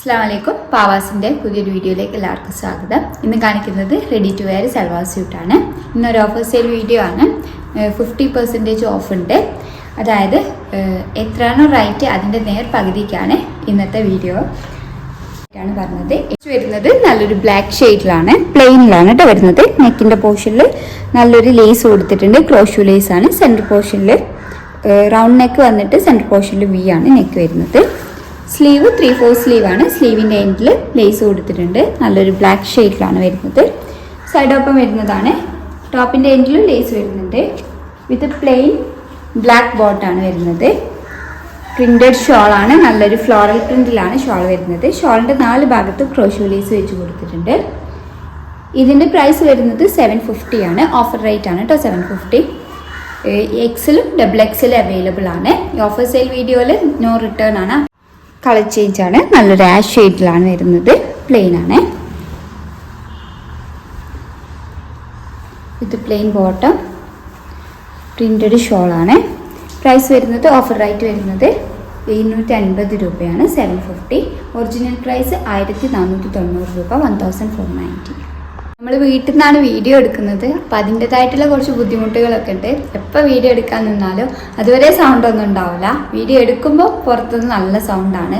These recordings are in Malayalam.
അസ്സലാമലൈക്കും. പാവാസിൻ്റെ പുതിയൊരു വീഡിയോയിലേക്ക് എല്ലാവർക്കും സ്വാഗതം. ഇന്ന് കാണിക്കുന്നത് റെഡി ടു വെയർ സൽവാർ സ്യൂട്ടാണ്. ഇന്നൊരു ഓഫർ സെയിൽ വീഡിയോ ആണ്. 50% ഓഫ് ഉണ്ട്. അതായത് എത്രയാണോ റേറ്റ് അതിൻ്റെ നേർ പകുതിക്കാണ് ഇന്നത്തെ വീഡിയോ ആണ് പറഞ്ഞത്. വരുന്നത് നല്ലൊരു ബ്ലാക്ക് ഷെയ്ഡിലാണ്, പ്ലെയിനിലാണ് കേട്ടോ വരുന്നത്. നെക്കിൻ്റെ പോർഷനിൽ നല്ലൊരു ലേസ് കൊടുത്തിട്ടുണ്ട്, ക്രോഷു ലേസ് ആണ്. സെൻറ്റർ പോർഷനിൽ റൗണ്ട് നെക്ക് വന്നിട്ട് സെൻറ്റർ പോർഷനിൽ വി ആണ് നെക്ക് വരുന്നത്. സ്ലീവ് 3/4 സ്ലീവാണ്. സ്ലീവിൻ്റെ എൻഡിൽ ലേസ് കൊടുത്തിട്ടുണ്ട്. നല്ലൊരു ബ്ലാക്ക് ഷെയ്ഡിലാണ് വരുന്നത്. സൈഡ് ഓപ്പൺ വരുന്നതാണ്. ടോപ്പിൻ്റെ എൻഡിലും ലേസ് വരുന്നുണ്ട്. വിത്ത് പ്ലെയിൻ ബ്ലാക്ക് ബോട്ടാണ് വരുന്നത്. പ്രിൻറ്റഡ് ഷോളാണ്. നല്ലൊരു ഫ്ലോറൽ പ്രിൻറ്റിലാണ് ഷോൾ വരുന്നത്. ഷോളിൻ്റെ 4 ഭാഗത്ത് ക്രോഷോ ലേസ് വെച്ച് കൊടുത്തിട്ടുണ്ട്. ഇതിൻ്റെ പ്രൈസ് വരുന്നത് 750 ആണ്. ഓഫർ റേറ്റ് ആണ് കേട്ടോ 750. എക്സലും ഡബിൾ എക്സലും അവൈലബിൾ ആണ്. ഈ ഓഫർ സെയിൽ വീഡിയോയിൽ നോ റിട്ടേൺ ആണ്. കളർ ചേഞ്ച് ആണ്. നല്ലൊരു ആഷ് ഷെയ്ഡിലാണ് വരുന്നത്. പ്ലെയിൻ ആണ്. ഇത് പ്ലെയിൻ ബോട്ടം, പ്രിൻറ്റഡ് ഷോളാണ്. പ്രൈസ് വരുന്നത് ഓഫർ റേറ്റ് വരുന്നത് 750 രൂപയാണ്. 750. ഒറിജിനൽ പ്രൈസ് 1490 രൂപ, 1490. നമ്മൾ വീട്ടിൽ നിന്നാണ് വീഡിയോ എടുക്കുന്നത്. അപ്പോൾ അതിൻ്റെതായിട്ടുള്ള കുറച്ച് ബുദ്ധിമുട്ടുകളൊക്കെ ഉണ്ട്. എപ്പോൾ വീഡിയോ എടുക്കാൻ നിന്നാലും അതുവരെ സൗണ്ടൊന്നും ഉണ്ടാവില്ല. വീഡിയോ എടുക്കുമ്പോൾ പുറത്തുനിന്ന് നല്ല സൗണ്ടാണ്.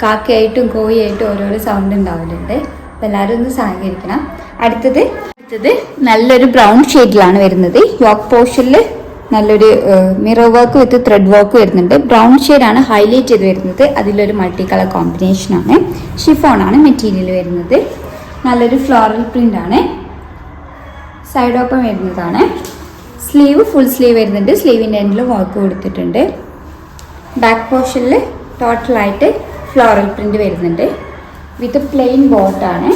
കാക്കയായിട്ടും കോഴിയായിട്ടും ഓരോരോ സൗണ്ട് ഉണ്ടാവലുണ്ട്. അപ്പോൾ എല്ലാവരും ഒന്ന് സഹകരിക്കണം. അടുത്തത് നല്ലൊരു ബ്രൗൺ ഷെയ്ഡിലാണ് വരുന്നത്. യോക്ക് പോർഷനിൽ നല്ലൊരു mirror work with thread work വരുന്നുണ്ട്. ബ്രൗൺ ഷെയ്ഡാണ് ഹൈലൈറ്റ് ചെയ്ത് വരുന്നത്. അതിലൊരു മൾട്ടി കളർ കോമ്പിനേഷനാണ്. ഷിഫോണാണ് മെറ്റീരിയൽ വരുന്നത്. നല്ലൊരു ഫ്ലോറൽ പ്രിൻ്റ് ആണ്. സൈഡ് ഓപ്പൺ വരുന്നതാണ്. സ്ലീവ് ഫുൾ സ്ലീവ് വരുന്നുണ്ട്. സ്ലീവിൻ്റെ എൻഡിൽ വർക്ക് കൊടുത്തിട്ടുണ്ട്. ബാക്ക് പോർഷനിൽ ടോട്ടലായിട്ട് ഫ്ലോറൽ പ്രിൻ്റ് വരുന്നുണ്ട്. വിത്ത് പ്ലെയിൻ ബോട്ടാണ്.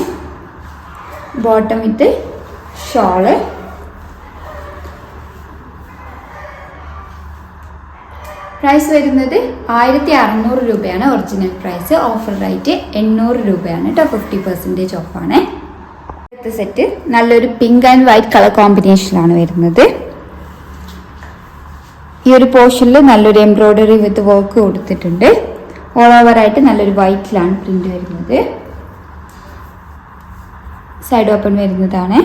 ബോട്ടം വിത്ത് ഷോള്. പ്രൈസ് വരുന്നത് 1600 രൂപയാണ് ഒറിജിനൽ പ്രൈസ്. ഓഫർ റേറ്റ് 800 രൂപയാണ് കേട്ടോ. 50% ഓഫാണ്. അടുത്ത സെറ്റ് നല്ലൊരു പിങ്ക് ആൻഡ് വൈറ്റ് കളർ കോമ്പിനേഷനിലാണ് വരുന്നത്. ഈ ഒരു പോർഷനിൽ നല്ലൊരു എംബ്രോയ്ഡറി വിത്ത് വർക്ക് കൊടുത്തിട്ടുണ്ട്. ഓൾ ഓവറായിട്ട് നല്ലൊരു വൈറ്റിലാണ് പ്രിന്റ് വരുന്നത്. സൈഡ് ഓപ്പൺ വരുന്നതാണ്.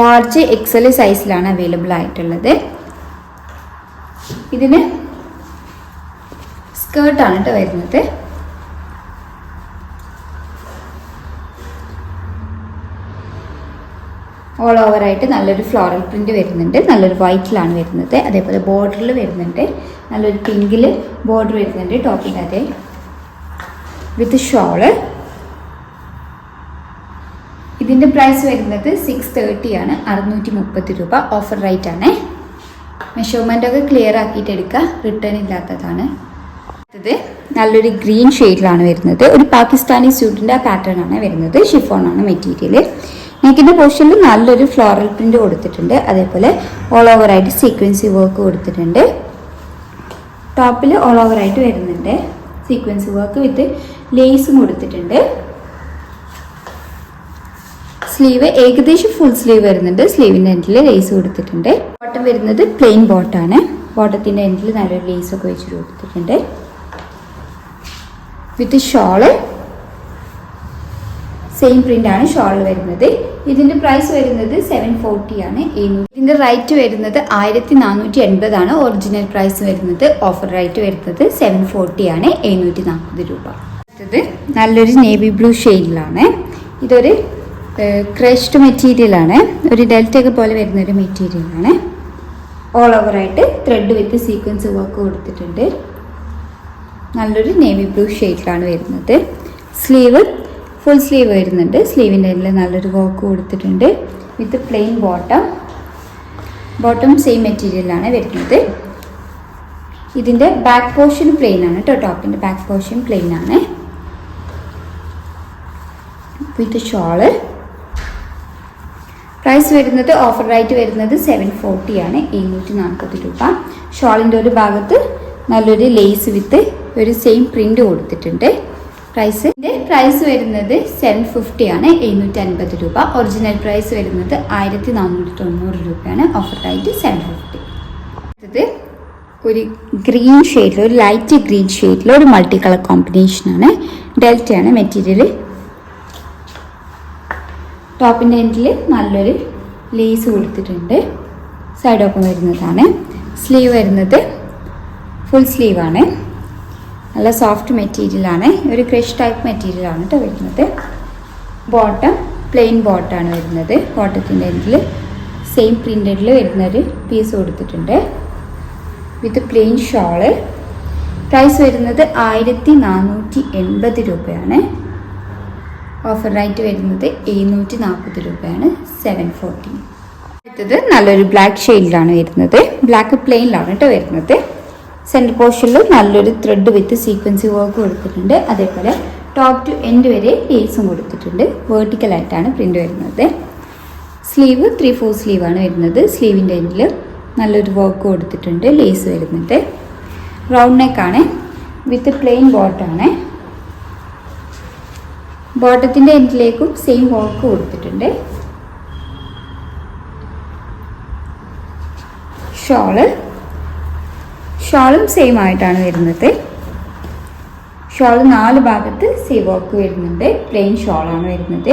ലാർജ് എക്സൽ സൈസിലാണ് അവൈലബിൾ ആയിട്ടുള്ളത്. ഇതിന് സ്കേർട്ടാണ് കേട്ടോ വരുന്നത്. ഓൾ ഓവറായിട്ട് നല്ലൊരു ഫ്ലോറൽ പ്രിന്റ് വരുന്നുണ്ട്. നല്ലൊരു വൈറ്റിലാണ് വരുന്നത്. അതേപോലെ ബോർഡറിൽ വരുന്നുണ്ട്. നല്ലൊരു പിങ്കിൽ ബോർഡർ വരുന്നുണ്ട് ടോപ്പിൻ്റെ അതേ. വിത്ത് ഷോള്. ഇതിൻ്റെ പ്രൈസ് വരുന്നത് 630 ആണ്. 630 രൂപ. ഓഫർ റേറ്റ് ആണ്. മെഷർമെൻ്റ് ഒക്കെ ക്ലിയർ ആക്കിയിട്ട് എടുക്കുക. റിട്ടേൺ ഇല്ലാത്തതാണ്. അടുത്തത് നല്ലൊരു ഗ്രീൻ ഷെയ്ഡിലാണ് വരുന്നത്. ഒരു പാകിസ്ഥാനി സ്യൂട്ടിൻ്റെ പാറ്റേൺ ആണ് വരുന്നത്. ഷിഫോണാണ് മെറ്റീരിയൽ. നെക്കിൻ്റെ പോർഷനിൽ നല്ലൊരു ഫ്ലോറൽ പ്രിന്റ് കൊടുത്തിട്ടുണ്ട്. അതേപോലെ ഓൾ ഓവറായിട്ട് സീക്വൻസി വർക്ക് കൊടുത്തിട്ടുണ്ട്. ടോപ്പിൽ ഓൾ ഓവറായിട്ട് വരുന്നുണ്ട് സീക്വൻസി വർക്ക് വിത്ത് ലേസും കൊടുത്തിട്ടുണ്ട്. സ്ലീവ് ഏകദേശം ഫുൾ സ്ലീവ് വരുന്നുണ്ട്. സ്ലീവിൻ്റെ എൻഡിൽ ലേസ് കൊടുത്തിട്ടുണ്ട്. ബോട്ടം വരുന്നത് പ്ലെയിൻ ബോട്ടാണ്. ബോട്ടത്തിൻ്റെ എൻഡിൽ നല്ലൊരു ലേസൊക്കെ വെച്ച് കൊടുത്തിട്ടുണ്ട്. വിത്ത് ഷോള് സെയിം പ്രിന്റ് ആണ് ഷോൾ വരുന്നത്. ഇതിൻ്റെ പ്രൈസ് വരുന്നത് 740 ആണ്. ഇതിൻ്റെ റേറ്റ് വരുന്നത് 1480 ആണ്. ഒറിജിനൽ പ്രൈസ് വരുന്നത്. ഓഫർ റേറ്റ് വരുന്നത് 740 ആണ്. 740 രൂപ. അടുത്തത് നല്ലൊരു നേവി ബ്ലൂ ഷെയ്ഡിലാണ്. ഇതൊരു ക്രഷ്ഡ് മെറ്റീരിയലാണ്. ഒരു ഡെൽറ്റൊക്കെ പോലെ വരുന്നൊരു മെറ്റീരിയലാണ്. ഓൾ ഓവറായിട്ട് ത്രെഡ് വിത്ത് സീക്വൻസ് വർക്ക് കൊടുത്തിട്ടുണ്ട്. നല്ലൊരു നേവി ബ്ലൂ ഷെയ്ഡിലാണ് വരുന്നത്. സ്ലീവ് ഫുൾ സ്ലീവ് വരുന്നുണ്ട്. സ്ലീവിൻ്റെ എല്ലാം നല്ലൊരു വർക്ക് കൊടുത്തിട്ടുണ്ട്. വിത്ത് പ്ലെയിൻ ബോട്ടം സെയിം മെറ്റീരിയലാണ് വരുന്നത്. ഇതിൻ്റെ ബാക്ക് പോർഷൻ പ്ലെയിൻ ആണ് കേട്ടോ. ടോപ്പിൻ്റെ ബാക്ക് പോർഷൻ പ്ലെയിൻ ആണ്. വിത്ത് ഷോള്. പ്രൈസ് വരുന്നത് ഓഫർ റേറ്റ് വരുന്നത് 740 ആണ്. 740 രൂപ. ഷോളിൻ്റെ ഒരു ഭാഗത്ത് നല്ലൊരു ലേസ് വിത്ത് ഒരു സെയിം പ്രിന്റ് കൊടുത്തിട്ടുണ്ട്. പ്രൈസ് വരുന്നത് 750 ആണ്. 750 രൂപ. ഒറിജിനൽ പ്രൈസ് വരുന്നത് 1490 രൂപയാണ്. Offer rate 750. ഇത് ഒരു ഗ്രീൻ ഷെയ്ഡിൽ, ഒരു ലൈറ്റ് ഗ്രീൻ ഷെയ്ഡിൽ ഒരു മൾട്ടി കളർ കോമ്പിനേഷനാണ്. ഡെൽറ്റയാണ് മെറ്റീരിയൽ. ടോപ്പിൻ്റെ എൻഡിൽ നല്ലൊരു ലേസ് കൊടുത്തിട്ടുണ്ട്. സൈഡ് ഓപ്പൺ വരുന്നതാണ്. സ്ലീവ് വരുന്നത് ഫുൾ സ്ലീവാണ്. നല്ല സോഫ്റ്റ് മെറ്റീരിയലാണ്. ഒരു ക്രഷ് ടൈപ്പ് മെറ്റീരിയലാണ് കേട്ടോ വരുന്നത്. ബോട്ടം പ്ലെയിൻ ബോട്ടമാണ് വരുന്നത്. ബോട്ടത്തിൻ്റെ എൻഡിൽ സെയിം പ്രിൻറ്റഡിൽ വരുന്നൊരു പീസ് കൊടുത്തിട്ടുണ്ട് വിത്ത് പ്ലെയിൻ ഷോള്. പ്രൈസ് വരുന്നത് 1480 രൂപയാണ്. ഓഫർ റേറ്റ് വരുന്നത് 740 രൂപയാണ്. 740. അടുത്തത് നല്ലൊരു ബ്ലാക്ക് ഷെയ്ഡിലാണ് വരുന്നത്. ബ്ലാക്ക് പ്ലെയിനിലാണ് കേട്ടോ വരുന്നത്. സെൻറ്റർ പോർഷനിൽ നല്ലൊരു ത്രെഡ് വിത്ത് സീക്വൻസി വർക്ക് കൊടുത്തിട്ടുണ്ട്. അതേപോലെ ടോപ്പ് ടു എൻഡ് വരെ ലേസും കൊടുത്തിട്ടുണ്ട്. വേർട്ടിക്കലായിട്ടാണ് പ്രിൻ്റ് വരുന്നത്. സ്ലീവ് 3/4 സ്ലീവാണ് വരുന്നത്. സ്ലീവിൻ്റെ എൻഡിൽ നല്ലൊരു വർക്ക് കൊടുത്തിട്ടുണ്ട്. ലേസ് വരുന്നുണ്ട്. റൗണ്ട് നെക്കാണ് വിത്ത് പ്ലെയിൻ ബോട്ടാണ്. ബോട്ടത്തിൻ്റെ എൻഡിലേക്കും സെയിം വർക്ക് കൊടുത്തിട്ടുണ്ട്. ഷോളും സെയിം ആയിട്ടാണ് വരുന്നത്. ഷോൾ 4 ഭാഗത്ത് സെയിം വർക്ക് വരുന്നുണ്ട്. പ്ലെയിൻ ഷോളാണ് വരുന്നത്.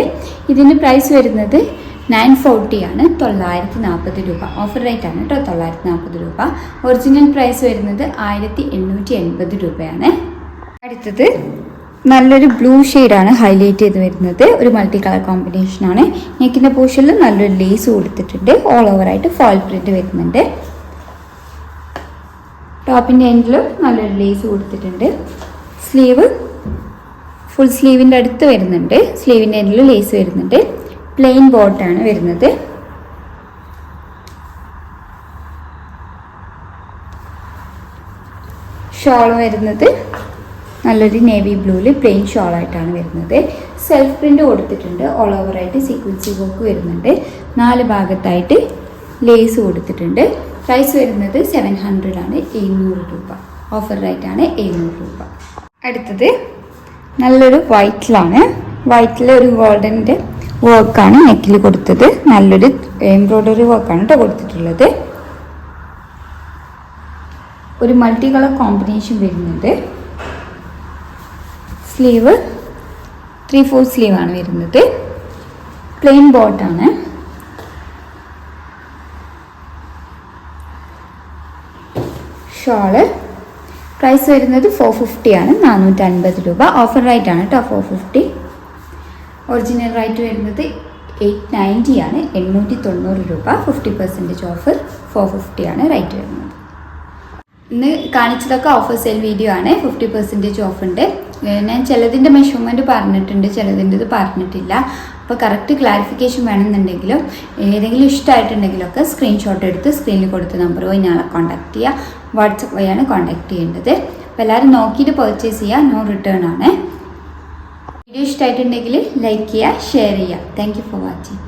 ഇതിൻ്റെ പ്രൈസ് വരുന്നത് 940 ആണ്. 940 രൂപ. ഓഫർ റേറ്റ് ആണ് കേട്ടോ. 940 രൂപ. ഒറിജിനൽ പ്രൈസ് വരുന്നത് 1880 രൂപയാണ്. അടുത്തത് നല്ലൊരു ബ്ലൂ ഷെയ്ഡാണ് ഹൈലൈറ്റ് ചെയ്ത് വരുന്നത്. ഒരു മൾട്ടി കളർ കോമ്പിനേഷനാണ്. നെക്കിൻ്റെ പോർഷനിൽ നല്ലൊരു ലേസ് കൊടുത്തിട്ടുണ്ട്. ഓൾ ഓവറായിട്ട് ഫോയിൽ പ്രിൻറ്റ് വരുന്നുണ്ട്. ടോപ്പിൻ്റെ എൻഡിലും നല്ലൊരു ലേസ് കൊടുത്തിട്ടുണ്ട്. സ്ലീവ് ഫുൾ സ്ലീവിൻ്റെ അടുത്ത് വരുന്നുണ്ട്. സ്ലീവിൻ്റെ എൻഡിൽ ലേസ് വരുന്നുണ്ട്. പ്ലെയിൻ ബോട്ടാണ് വരുന്നത്. ഷോൾ വരുന്നത് നല്ലൊരു നേവി ബ്ലൂവിൽ പ്ലെയിൻ ഷോളായിട്ടാണ് വരുന്നത്. സെൽഫ് പ്രിൻ്റ് കൊടുത്തിട്ടുണ്ട്. ഓൾ ഓവറായിട്ട് സീക്വൻസി വർക്ക് വരുന്നുണ്ട്. 4 ഭാഗത്തായിട്ട് ലേസ് കൊടുത്തിട്ടുണ്ട്. പ്രൈസ് വരുന്നത് 700 ആണ്. 700 രൂപ. ഓഫർ റേറ്റ് ആണ് 700 രൂപ. അടുത്തത് നല്ലൊരു വൈറ്റിലാണ്. വൈറ്റിൽ ഒരു ഗോൾഡൻ്റെ വർക്കാണ് നെക്കിൽ കൊടുത്തത്. നല്ലൊരു എംബ്രോയ്ഡറി വർക്കാണ് കേട്ടോ കൊടുത്തിട്ടുള്ളത്. ഒരു മൾട്ടി കളർ കോമ്പിനേഷൻ വരുന്നുണ്ട്. സ്ലീവ് 3/4 സ്ലീവാണ് വരുന്നത്. പ്ലെയിൻ ബോട്ടാണ്. ഷോള് പ്രൈസ് വരുന്നത് 450 ആണ്. 450 രൂപ. ഓഫർ റേറ്റ് ആണ് കേട്ടോ 450. ഒറിജിനൽ റേറ്റ് വരുന്നത് 890 ആണ്. 890 രൂപ. 50% ഓഫർ 450 ആണ് റേറ്റ് വരുന്നത്. ഇന്ന് കാണിച്ചതൊക്കെ ഓഫർ സെയിൽ വീഡിയോ ആണ്. 50% ഓഫ് ഉണ്ട്. ഞാൻ ചിലതിൻ്റെ മെഷർമെൻറ്റ് പറഞ്ഞിട്ടുണ്ട്, ചിലതിൻ്റെത് പറഞ്ഞിട്ടില്ല. അപ്പോൾ കറക്റ്റ് ക്ലാരിഫിക്കേഷൻ വേണമെന്നുണ്ടെങ്കിലും ഏതെങ്കിലും ഇഷ്ടമായിട്ടുണ്ടെങ്കിലൊക്കെ സ്ക്രീൻഷോട്ട് എടുത്ത് സ്ക്രീനിൽ കൊടുത്ത നമ്പർ വഴി ഞങ്ങളെ കോൺടാക്ട് ചെയ്യുക. വാട്സപ്പ് വഴിയാണ് കോൺടാക്ട് ചെയ്യേണ്ടത്. അപ്പോൾ എല്ലാവരും നോക്കിയിട്ട് പർച്ചേസ് ചെയ്യുക. നോ റിട്ടേൺ ആണ്. വീഡിയോ ഇഷ്ടമായിട്ടുണ്ടെങ്കിൽ ലൈക്ക് ചെയ്യുക, ഷെയർ ചെയ്യുക. Thank you for watching.